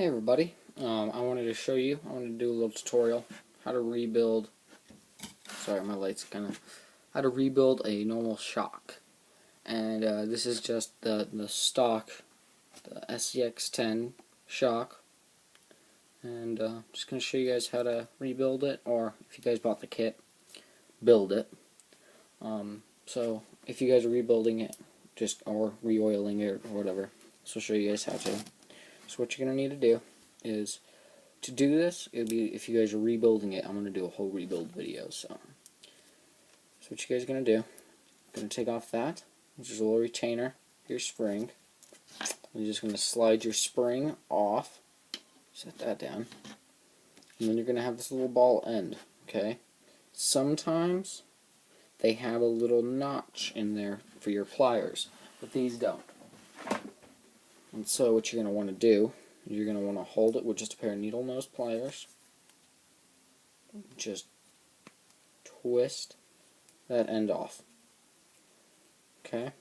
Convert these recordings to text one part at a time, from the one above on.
Hey everybody, I wanted to show you, I wanted to do a little tutorial how to rebuild, sorry my light's how to rebuild a normal shock. And this is just the stock, the SCX10 shock. And I'm just going to show you guys how to rebuild it, or if you guys bought the kit, build it. So if you guys are rebuilding it, or re-oiling it or whatever, this will show you guys how to. So what you're going to need to do is, to do this, it'll be, if you guys are rebuilding it, I'm going to do a whole rebuild video. So what you guys are going to do, going to take off that, which is a little retainer, your spring. You're just going to slide your spring off, set that down, and then you're going to have this little ball end, okay? Sometimes they have a little notch in there for your pliers, but these don't. And so what you're going to want to do, you're going to want to hold it with just a pair of needle nose pliers. Just twist that end off. Okay?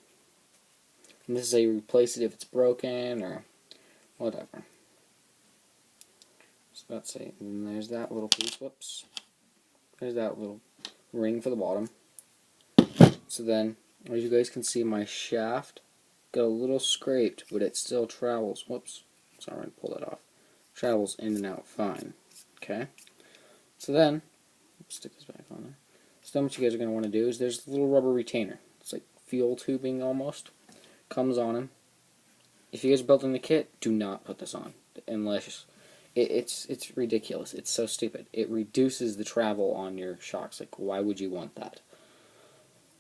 And this is how you replace it if it's broken or whatever. So that's it. And there's that little piece. Whoops. There's that little ring for the bottom. So then, as you guys can see, my shaft got a little scraped, but it still travels. Whoops. Sorry, to pull that off. Travels in and out fine. Okay? So then, stick this back on there. So then what you guys are going to want to do is there's a little rubber retainer. It's like fuel tubing almost. Comes on them. If you guys are building the kit, do not put this on. Unless, it's ridiculous. It's so stupid. It reduces the travel on your shocks. Like, why would you want that?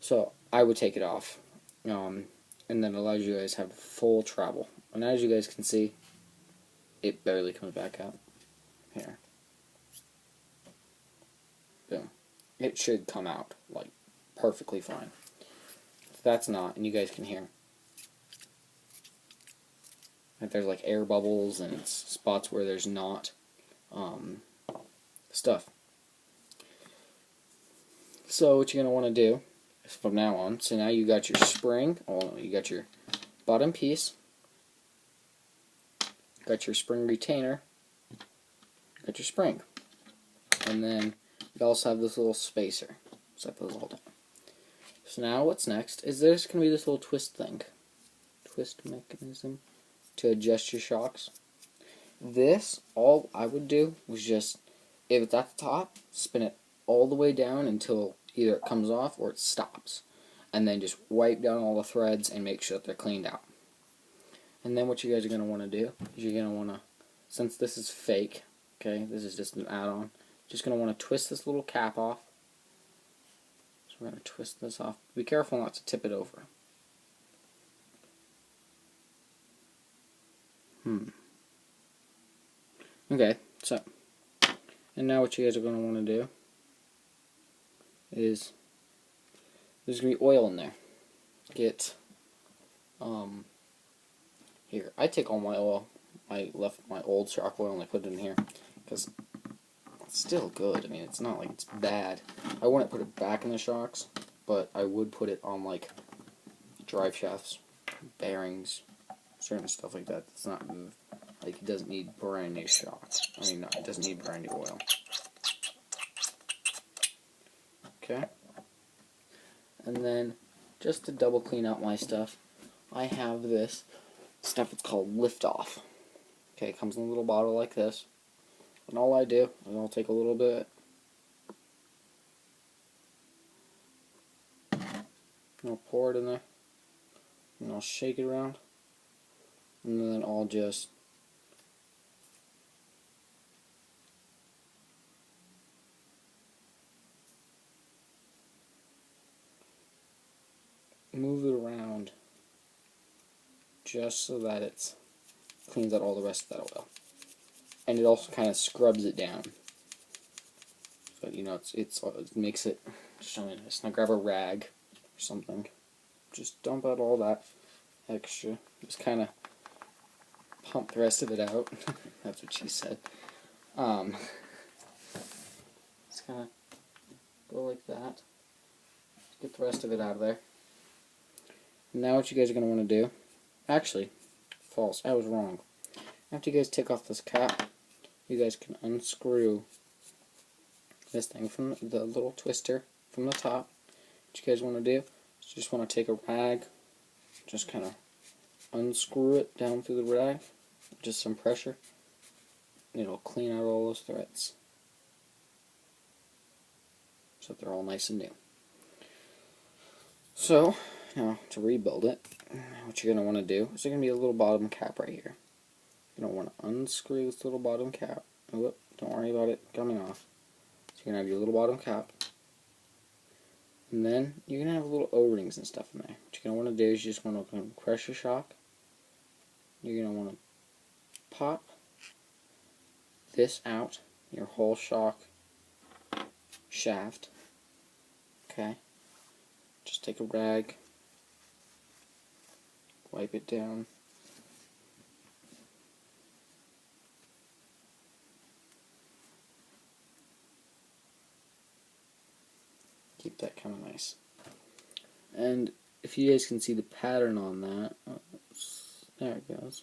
So, I would take it off. And then allows you guys to have full travel. And as you guys can see, it barely comes back out. Here. Boom. It should come out, like, perfectly fine. If that's not, and you guys can hear, like, there's, like, air bubbles and spots where there's not stuff. So what you're going to want to do is from now on, so now you got your spring, you got your bottom piece, got your spring retainer, got your spring, and then you also have this little spacer. Set those all down. So now what's next is there's going to be this little twist mechanism to adjust your shocks. This, all I would do was just, if it's at the top, spin it all the way down until either it comes off or it stops. And then just wipe down all the threads and make sure that they're cleaned out. And then what you guys are going to want to do is you're going to want to, since this is fake, okay, this is just an add-on, just going to want to twist this little cap off. So we're going to twist this off. Be careful not to tip it over. Okay, so, and now what you guys are going to want to do is, there's going to be oil in there. Get, here, I take all my oil. I left my old shock oil and I put it in here, because it's still good. I mean, it's not like it's bad. I wouldn't put it back in the shocks, but I would put it on, like, drive shafts, bearings, certain stuff like that. It's not, like, it doesn't need brand new shocks. I mean, no, it doesn't need brand new oil. Okay? And then, just to double clean out my stuff, I have this stuff. It's called Lift Off. Okay, it comes in a little bottle like this. And all I do is I'll take a little bit, and I'll pour it in there, and I'll shake it around, and then I'll just move it around just so that it cleans out all the rest of that oil. And it also kind of scrubs it down. So, you know, it makes it, just now grab a rag or something. Just dump out all that extra. Just kind of pump the rest of it out. That's what she said. Just kind of go like that. Get the rest of it out of there. Now what you guys are going to want to do, actually, false, I was wrong. After you guys take off this cap, you guys can unscrew this thing from the little twister from the top. What you guys want to do is just want to take a rag, just kind of unscrew it down through the rag, just some pressure, and it'll clean out all those threads so that they're all nice and new. So, now to rebuild it, what you're going to want to do is there's going to be a little bottom cap right here. You're going to want to unscrew this little bottom cap. Whoop, don't worry about it coming off. So you're going to have your little bottom cap. And then you're going to have little O-rings and stuff in there. What you're going to want to do is you just want to press your shock. You're going to want to pop this out, your whole shock shaft. Okay. Just take a rag, wipe it down. Keep that kind of nice. And if you guys can see the pattern on that, there it goes.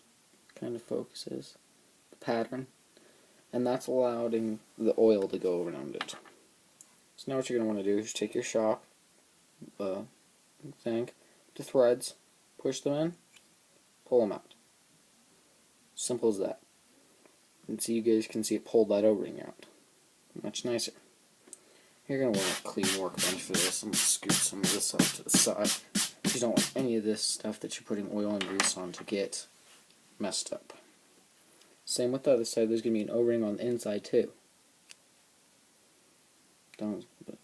Kind of focuses the pattern, and that's allowing the oil to go around it. So now what you're going to want to do is take your shock, the threads, push them in, pull them out. Simple as that. And so you guys can see it pulled that O-ring out. Much nicer. You're going to want a clean workbench for this. I'm going to scoot some of this off to the side. You don't want any of this stuff that you're putting oil and grease on to get messed up. Same with the other side. There's going to be an O-ring on the inside too. Don't think.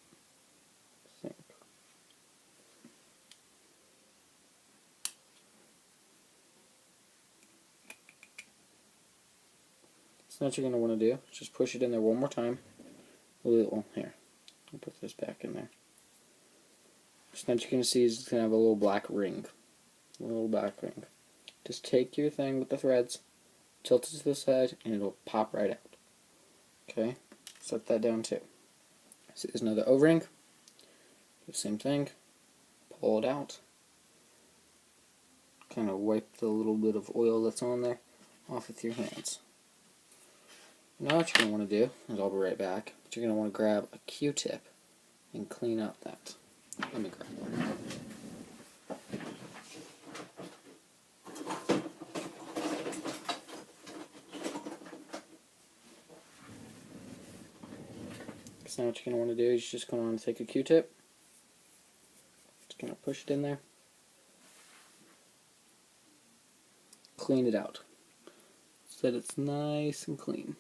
So what you're going to want to do is just push it in there one more time. Well, here. I'll put this back in there. So now what you're going to see is it's going to have a little black ring. A little black ring. Just take your thing with the threads, tilt it to the side, and it'll pop right out. Okay? Set that down too. So there's another O-ring. Do the same thing. Pull it out. Kind of wipe the little bit of oil that's on there off with your hands. Now what you're going to want to do is, I'll be right back, but you're going to want to grab a Q-tip and clean out that. Let me grab one. So now what you're going to want to do is you're just going to want to take a Q-tip, just going to push it in there, clean it out so that it's nice and clean.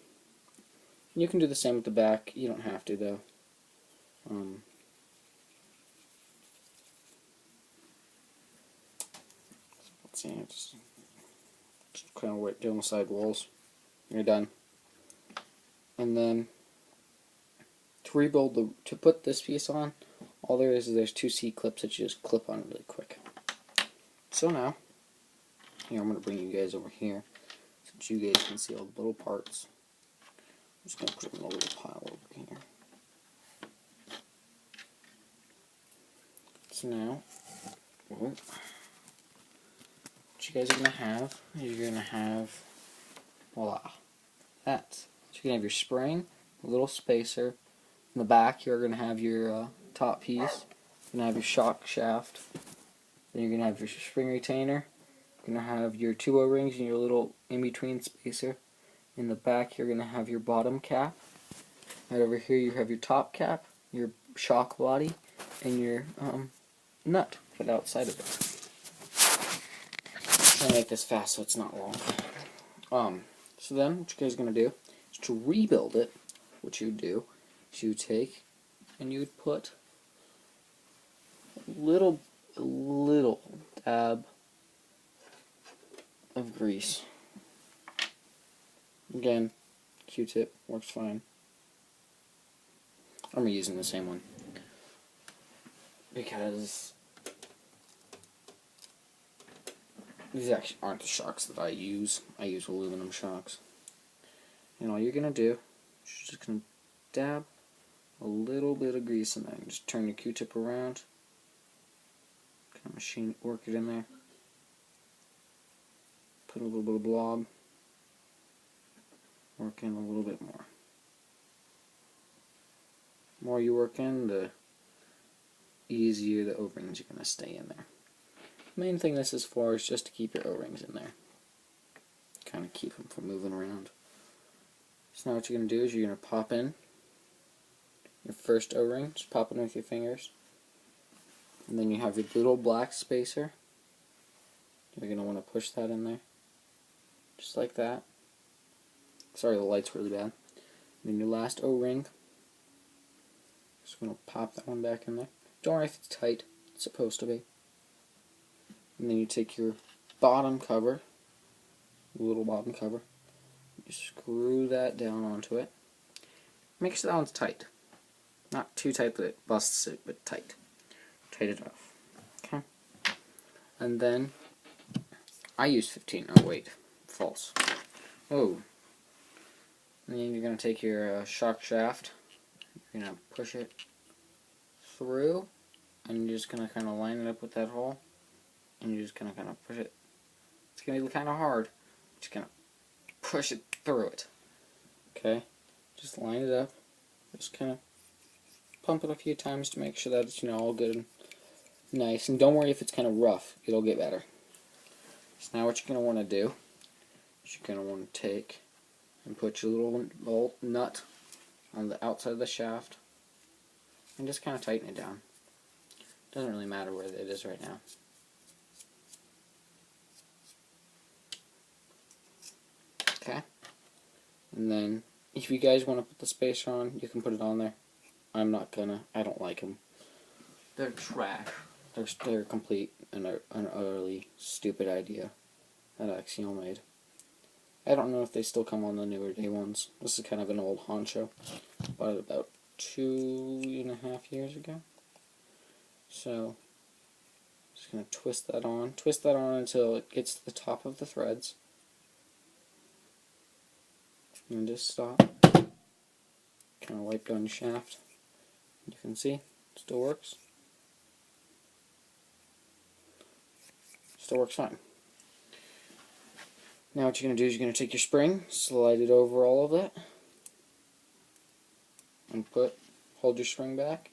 And you can do the same with the back. You don't have to though. Let's see, just kind of wipe down the side walls. You're done. And then to rebuild to put this piece on, all there is there's two C-clips that you just clip on really quick. So now, here I'm going to bring you guys over here so that you guys can see all the little parts. I'm just going to put them in a little pile over here. So now, what you guys are going to have, you're going to have, voila, that. So you're going to have your spring, a little spacer. In the back, you're going to have your top piece. You're going to have your shock shaft. Then you're going to have your spring retainer. You're going to have your two O-rings and your little in-between spacer. In the back, you're going to have your bottom cap. Right over here, you have your top cap, your shock body, and your nut put outside of it. I'm going to make this fast so it's not long. So then, what you guys are going to do is to rebuild it, what you do is you take and you would put a little dab of grease. Again, Q-tip works fine. I'm reusing the same one because these actually aren't the shocks that I use. I use aluminum shocks. And all you're going to do is you're just going to dab a little bit of grease in there. Just turn your Q-tip around. Kind of work it in there. Put a little bit of blob. work in a little bit more. The more you work in, the easier the O-rings are going to stay in there. The main thing this is for is just to keep your O-rings in there. Kind of keep them from moving around. So now what you're going to do is you're going to pop in your first O-ring, just pop it in with your fingers. And then you have your little black spacer. You're going to want to push that in there. Just like that. Sorry, the light's really bad. And then your last O-ring. Just going to pop that one back in there. Don't worry if it's tight. It's supposed to be. And then you take your bottom cover, little bottom cover, you screw that down onto it. Make sure that one's tight. Not too tight that it busts it, but tight. Tight it off. Okay? And then, I use 15. Oh wait, false. Oh. And then you're going to take your shock shaft. You're going to push it through. And you're just going to kind of line it up with that hole. And you're just going to kind of push it. It's going to be kind of hard. Just going to push it through it. Okay? Just line it up. Just kind of pump it a few times to make sure that it's, all good and nice. And don't worry if it's kind of rough. It'll get better. So now what you're going to want to do is you're going to want to take and put your little bolt nut on the outside of the shaft and just kind of tighten it down. Doesn't really matter where it is right now. Okay? And then, if you guys want to put the spacer on, you can put it on there. I'm not gonna. I don't like them. They're trash. They're complete and an utterly stupid idea that Axial made. I don't know if they still come on the newer day ones. This is kind of an old honcho. Bought it about 2.5 years ago. So, just gonna twist that on. Twist that on until it gets to the top of the threads. And just stop. Kind of wipe down your shaft. You can see, it still works. Still works fine. Now what you're going to do is you're going to take your spring, slide it over all of that, and hold your spring back,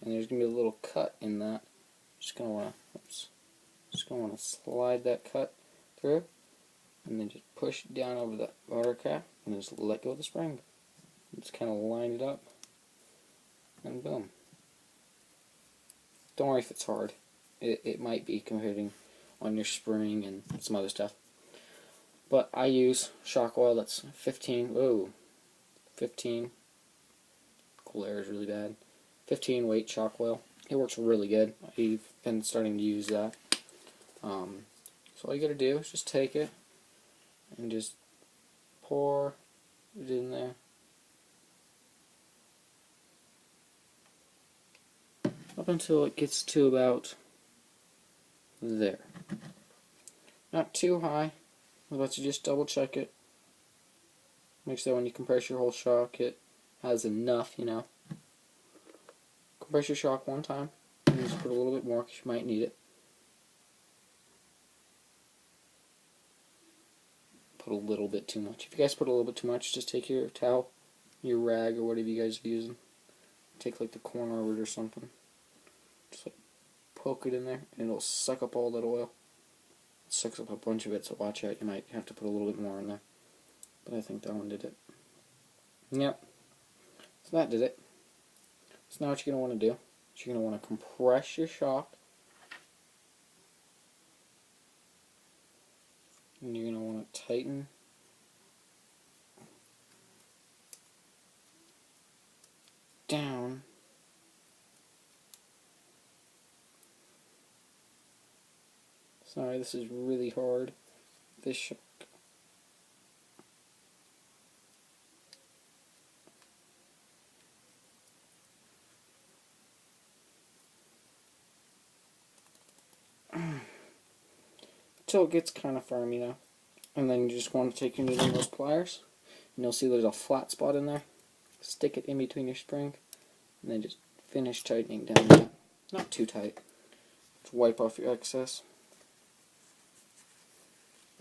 and there's going to be a little cut in that. Just going to want to slide that cut through, and then just push it down over the water cap, and just let go of the spring. Just kind of line it up, and boom. Don't worry if it's hard. It might be comparing on your spring and some other stuff. But I use shock oil that's 15. Whoa. 15. Cool air is really bad. 15 weight shock oil. It works really good. I've been starting to use that. So all you gotta do is just take it and just pour it in there. Up until it gets to about there. Not too high, but you just double check it. Make sure when you compress your whole shock it has enough, Compress your shock one time, and just put a little bit more because you might need it. Put a little bit too much. If you guys put a little bit too much, just take your towel, your rag, or whatever you guys are using. Take like the corner of it or something. Just like poke it in there, and it'll suck up all that oil. It sucks up a bunch of it, so watch out. You might have to put a little bit more in there. But I think that one did it. Yep. So that did it. So now what you're going to want to do is you're going to want to compress your shock. And you're going to want to tighten down. Sorry, this is really hard. This shock. Until it gets kind of firm, And then you just want to take your needle nose pliers, and you'll see there's a flat spot in there. Stick it in between your spring, and then just finish tightening down. Not too tight. Just wipe off your excess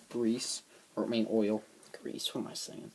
grease, or I mean oil. Grease, what am I saying?